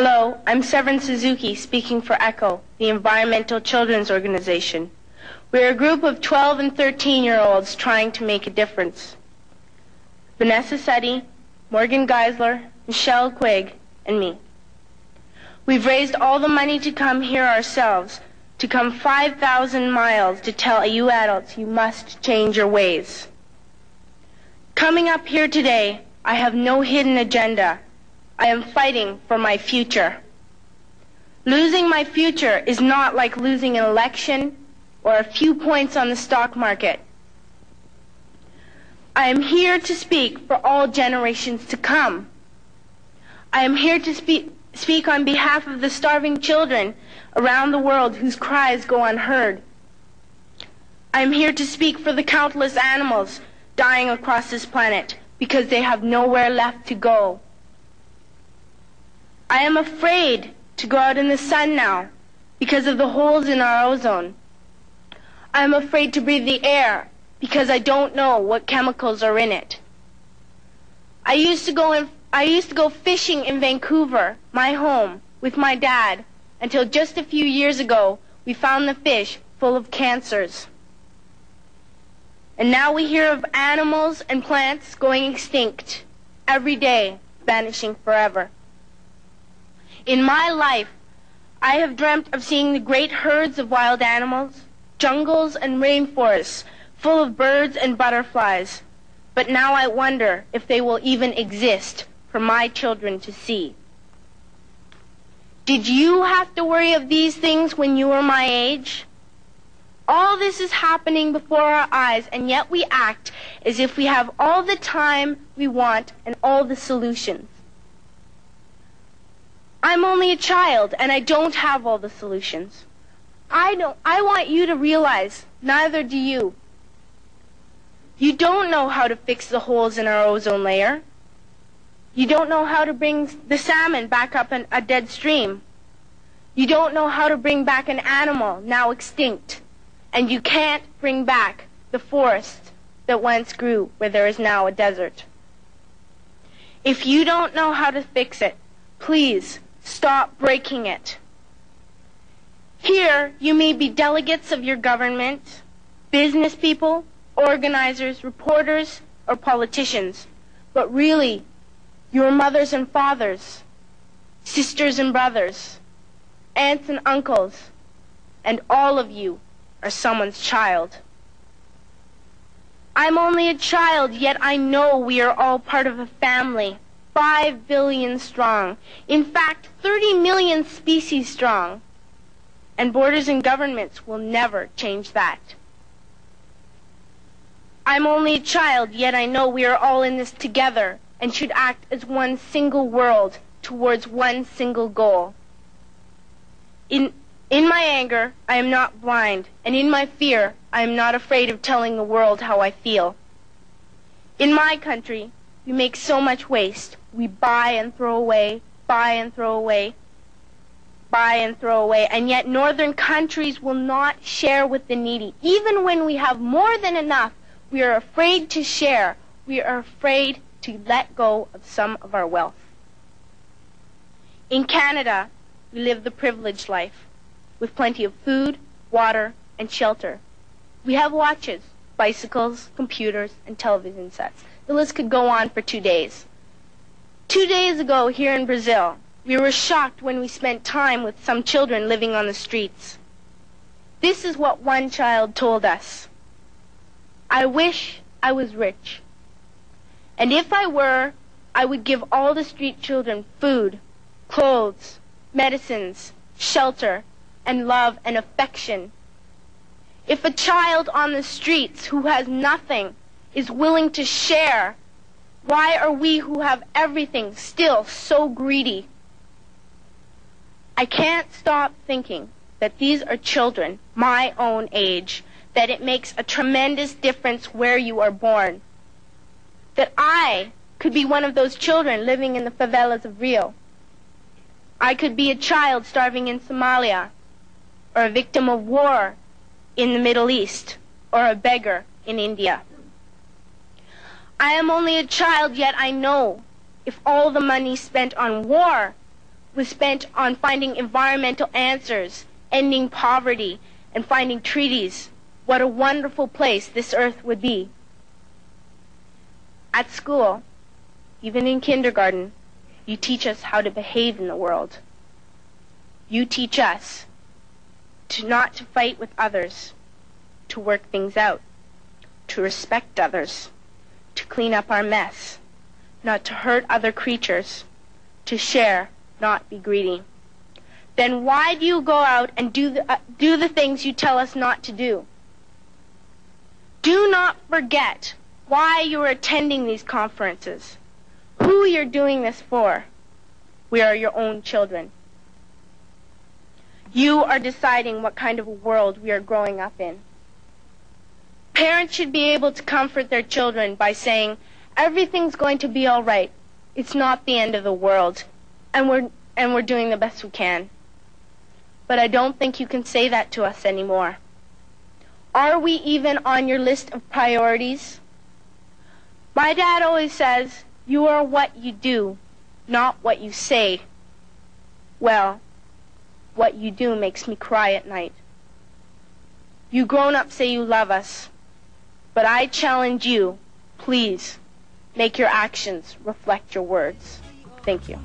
Hello, I'm Severn Suzuki speaking for ECHO, the Environmental Children's Organization. We're a group of 12 and 13-year-olds trying to make a difference. Vanessa Setti, Morgan Geisler, Michelle Quigg, and me. We've raised all the money to come here ourselves, to come 5,000 miles to tell you adults you must change your ways. Coming up here today, I have no hidden agenda. I am fighting for my future. Losing my future is not like losing an election or a few points on the stock market. I am here to speak for all generations to come. I am here to speak on behalf of the starving children around the world whose cries go unheard. I am here to speak for the countless animals dying across this planet because they have nowhere left to go. I am afraid to go out in the sun now because of the holes in our ozone. I am afraid to breathe the air because I don't know what chemicals are in it. I used to go fishing in Vancouver, my home, with my dad, until just a few years ago we found the fish full of cancers. And now we hear of animals and plants going extinct every day, vanishing forever. In my life, I have dreamt of seeing the great herds of wild animals, jungles and rainforests full of birds and butterflies. But now I wonder if they will even exist for my children to see. Did you have to worry of these things when you were my age? All this is happening before our eyes, and yet we act as if we have all the time we want and all the solutions. I'm only a child, and I don't have all the solutions. I want you to realize, neither do you. You don't know how to fix the holes in our ozone layer. You don't know how to bring the salmon back up a dead stream. You don't know how to bring back an animal now extinct. And you can't bring back the forest that once grew where there is now a desert. If you don't know how to fix it, please stop breaking it. Here, you may be delegates of your government, business people, organizers, reporters, or politicians, but really, your mothers and fathers, sisters and brothers, aunts and uncles, and all of you are someone's child. I'm only a child, yet I know we are all part of a family, 5 billion strong. In fact, 30 million species strong. And borders and governments will never change that. I'm only a child, yet I know we are all in this together and should act as one single world towards one single goal. In my anger, I am not blind, and in my fear, I am not afraid of telling the world how I feel. In my country, we make so much waste. We buy and throw away, buy and throw away, buy and throw away, and yet northern countries will not share with the needy. Even when we have more than enough, we are afraid to share. We are afraid to let go of some of our wealth. In Canada, we live the privileged life, with plenty of food, water, and shelter. We have watches, bicycles, computers, and television sets. The list could go on for 2 days. 2 days ago, here in Brazil, we were shocked when we spent time with some children living on the streets. This is what one child told us. I wish I was rich. And if I were, I would give all the street children food, clothes, medicines, shelter, and love and affection. If a child on the streets who has nothing is willing to share, why are we who have everything still so greedy? I can't stop thinking that these are children my own age, that it makes a tremendous difference where you are born. That I could be one of those children living in the favelas of Rio. I could be a child starving in Somalia, or a victim of war in the Middle East, or a beggar in India. I am only a child, yet I know if all the money spent on war was spent on finding environmental answers, ending poverty, and finding treaties, what a wonderful place this earth would be. At school, even in kindergarten, you teach us how to behave in the world. You teach us not to fight with others, to work things out, to respect others, to clean up our mess, not to hurt other creatures, to share, not be greedy. Then why do you go out and do the things you tell us not to do? Do not forget why you are attending these conferences, who you're doing this for. We are your own children. You are deciding what kind of a world we are growing up in. Parents should be able to comfort their children by saying, everything's going to be all right. It's not the end of the world, and we're doing the best we can. But I don't think you can say that to us anymore. Are we even on your list of priorities? My dad always says, you are what you do, not what you say. Well, what you do makes me cry at night. You grown-ups say you love us, but I challenge you, please, make your actions reflect your words. Thank you.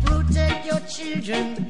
Protect your children